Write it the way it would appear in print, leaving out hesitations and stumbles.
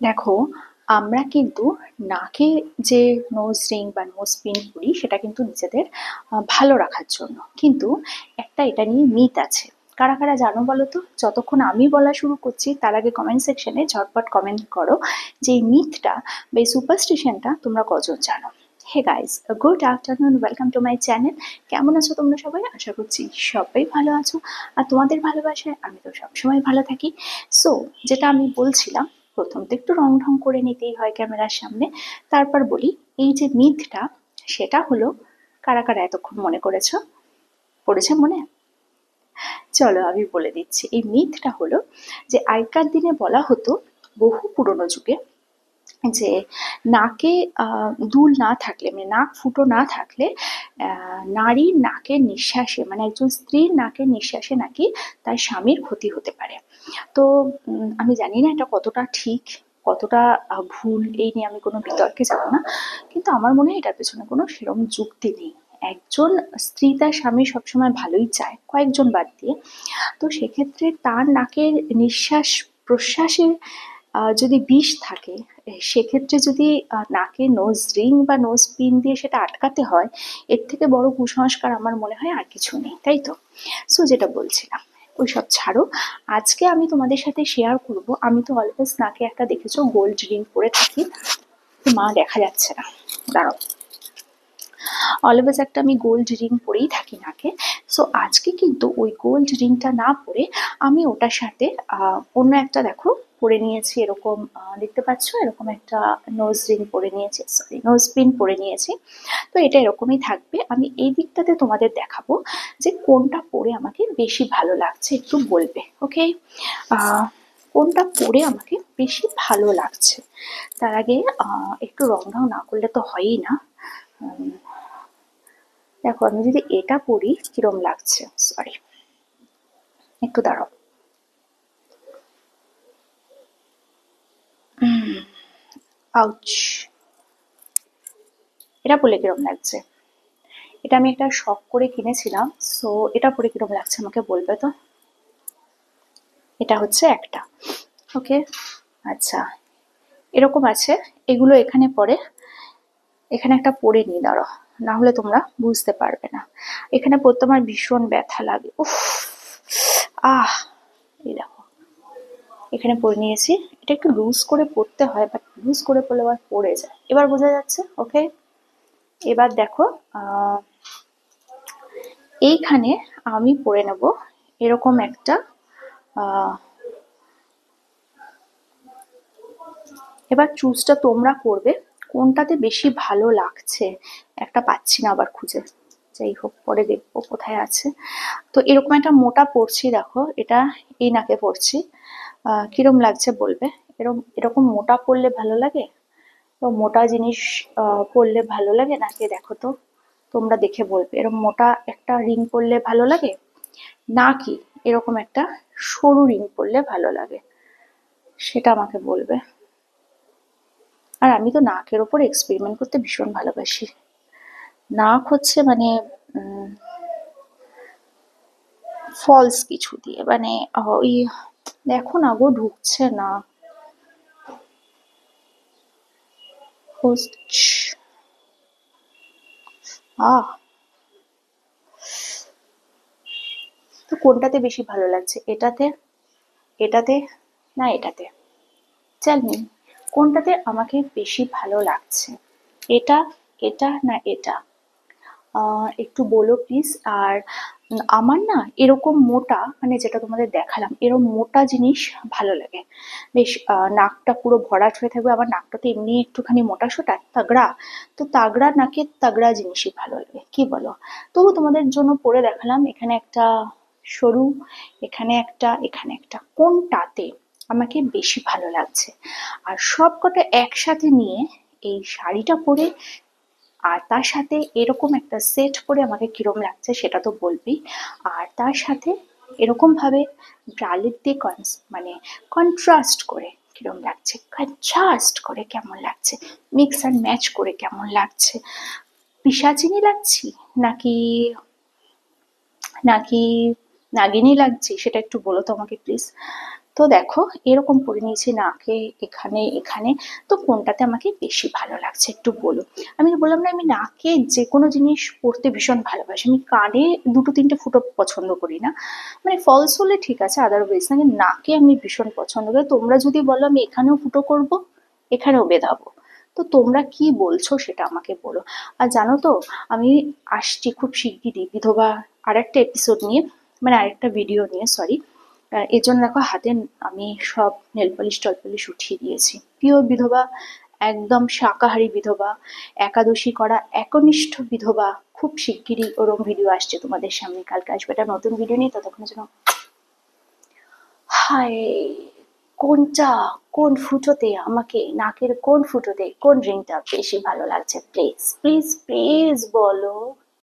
দেখো, আমরা কিন্তু নাকে যে নোজ রিং বা নোজ পিন করি সেটা কিন্তু নিজেদের ভালো রাখার জন্য, কিন্তু একটা এটা নিয়ে মিথ আছে। কারা কারা জানো বলো তো? যতক্ষণ আমি বলা শুরু করছি তার আগে কমেন্ট সেকশনে ঝটপট কমেন্ট করো যে এই মিথটা বা এই সুপারস্টিশনটা তোমরা কজন জানো। Hey guys, good afternoon, welcome to my channel. কেমন আছো তোমরা সবাই? আশা করছি সবাই ভালো আছো, আর তোমাদের ভালোবাসায় আমি তো সবসময় ভালো থাকি। সো যেটা আমি বলছিলাম, প্রথম তো একটু রং ঢং করে নিতেই হয় ক্যামেরার সামনে। তারপর বলি, এই যে মিথটা, সেটা হলো, কারা কারা এতক্ষণ মনে করেছো? পড়েছে মনে? চলো আমি বলে দিচ্ছি। এই মিথটা হলো যে আগেকার দিনে বলা হতো, বহু পুরনো যুগে, যে নাকে দুল না থাকলে, মানে নাক ফুটো না থাকলে নারীর নাকের নিঃশ্বাসে, মানে একজন স্ত্রীর নাকের নিঃশ্বাসে নাকি তার স্বামীর ক্ষতি হতে পারে। তো আমি জানি না এটা কতটা ঠিক, কতটা ভুল, এই নিয়ে আমি কোনো বিতর্কে যাব না, কিন্তু আমার মনে হয় এটার পেছনে কোনো সেরকম যুক্তি নেই। একজন স্ত্রী তার স্বামী সবসময় ভালোই চায়, কয়েকজন বাদ দিয়ে। তো সেক্ষেত্রে তার নাকের নিঃশ্বাস প্রশ্বাসে যদি বিষ থাকে, সেক্ষেত্রে যদি নাকে নোজ রিং বা নোজ পিন দিয়ে সেটা আটকাতে হয়, এর থেকে বড় কুসংস্কার আমার মনে হয় আর কিছু নেই, তাই তো? সো যেটা বলছিলাম, ওইসব ছাড়ো। আজকে আমি তোমাদের সাথে শেয়ার করব, আমি তো অলওয়েজ নাকে একটা দেখেছো গোল্ড রিং পরে থাকি। মা দেখা যাচ্ছে না, দাঁড়াও। অলওয়েজ একটা আমি গোল্ড রিং পরেই থাকি নাকে। সো আজকে কিন্তু ওই গোল্ড রিংটা না পরে আমি ওটার সাথে অন্য একটা, দেখো, পরে নিয়েছি এরকম, দেখতে পাচ্ছ, এরকম একটা নোজ রিং পরে নিয়েছি, সরি নোজ পিন পরে নিয়েছি। তো এটা এরকমই থাকবে। আমি এই দিকটাতে তোমাদের দেখাবো যে কোনটা পরে আমাকে বেশি ভালো লাগছে, একটু বলবে, ওকে? কোনটা পরে আমাকে বেশি ভালো লাগছে। তার আগে একটু রং ঢং না করলে তো হয়ই না। দেখো, আমি যদি এটা পরি কিরম লাগছে, সরি, একটু দাঁড়াও। আউচ! এটা পরলে কিরম লাগছে? এটা আমি একটা শখ করে কিনেছিলাম। সো এটা পরে কিরম লাগছে আমাকে বলবে তো। এটা হচ্ছে একটা, ওকে? আচ্ছা, এরকম আছে, এগুলো এখানে পরে, এখানে একটা পরে নিই, দাঁড়াও, না হলে তোমরা বুঝতে পারবে না। এখানে পরতে আমার ভীষণ ব্যথা লাগে, উফ! আহ! এই দেখো, এখানে পরে নিয়েছি। এটা একটু লুজ করে পরতে হয়, বাট লুজ করে পরলে আবার পড়ে যায়। এবার বোঝা যাচ্ছে, ওকে? এবার দেখো, আহ এইখানে আমি পরে নেব এরকম একটা, আহ এবার চুজটা তোমরা করবে কোনটাতে বেশি ভালো লাগছে। একটা পাচ্ছি না আবার খুঁজে, যাই হোক পরে দেখবো কোথায় আছে। তো এরকম একটা মোটা পরছি, দেখো, এটা এই নাকে পরছি। কিরম লাগছে বলবে? এরকম এরকম মোটা পরলে ভালো লাগে? তো মোটা জিনিস পরলে ভালো লাগে নাকি, দেখো তো, তোমরা দেখে বলবে। এরকম মোটা একটা রিং পরলে ভালো লাগে, নাকি এরকম একটা সরু রিং পরলে ভালো লাগে, সেটা আমাকে বলবে। আর আমি তো নাকের ওপর এক্সপেরিমেন্ট করতে ভীষণ ভালোবাসি। নাক হচ্ছে মানে ফলস কিছু দিয়ে, মানে ওই, দেখো না গো, ঢুকছে না। আহ তো কোনটাতে বেশি ভালো লাগছে, এটাতে, এটাতে, না এটাতে? টেল মি, কোনটাতে আমাকে বেশি ভালো লাগছে? এটা, এটা না এটা? একটু বলো প্লিজ। আর আমার না এরকম মোটা, মানে যেটা তোমাদের দেখালাম, এরকম মোটা জিনিস ভালো লাগে বেশ। নাকটা পুরো ভরাট হয়ে থাকবে, আমার নাকটা তো এমনি একটুখানি মোটা সোটা তাগড়া। তো তাগড়া নাকে তাগড়া জিনিসই ভালো লাগে, কি বলো? তবু তোমাদের জন্য পরে দেখালাম, এখানে একটা সরু, এখানে একটা, এখানে একটা, কোনটাতে আমাকে বেশি ভালো লাগছে। আর সবকটা একসাথে নিয়ে এই শাড়িটা পরে, আর তার সাথে এরকম একটা সেট পরে আমাকে কিরম লাগছে সেটা তো বলবি। আর তার সাথে এরকম ভাবে ব্রালেট দিয়ে মানে কন্ট্রাস্ট করে কিরম লাগছে, কন্ট্রাস্ট করে কেমন লাগছে, মিক্স অ্যান্ড ম্যাচ করে কেমন লাগছে। পিশাচিনী লাগছি নাকি, নাকি নাগিনী লাগছি, সেটা একটু বলো তো আমাকে প্লিজ। তো দেখো এরকম পরে নিয়েছি নাকে, এখানে এখানে। তো কোনটাতে আমাকে বেশি ভালো লাগছে একটু বলো। আমি তো বললাম না আমি নাকে যে কোনো জিনিস পরতে ভীষণ ভালোবাসি, আমি কানে দুটো তিনটে ফুটো পছন্দ করি না, মানে ফলস হলে ঠিক আছে, আদারওয়াইজ না, কিন্তু নাকে আমি ভীষণ পছন্দ করি। তোমরা যদি বলো আমি এখানেও ফুটো করব, এখানেও বেঁধাবো, তো তোমরা কি বলছো সেটা আমাকে বলো। আর জানো তো আমি আসছি খুব শিগগিরই বিধবা আরেকটা এপিসোড নিয়ে, মানে আরেকটা ভিডিও নিয়ে, সরি। এর জন্য দেখো হাতে আমি সব নেল পলিশ টল পলিশ উঠিয়ে দিয়েছি। পিওর বিধবা, একদম শাকাহারী বিধবা, একাদশী করা একনিষ্ঠ বিধবা। খুব শিগগিরই ওরম ভিডিও আসছে তোমাদের সামনে, কালকে আসবে একটা নতুন ভিডিও নিয়ে, ততক্ষণের জন্য হায়, কোনটা, কোন ফুটোতে আমাকে, নাকের কোন ফুটোতে কোন রিংটা বেশি ভালো লাগছে, প্লিজ প্লিজ প্লিজ বলো।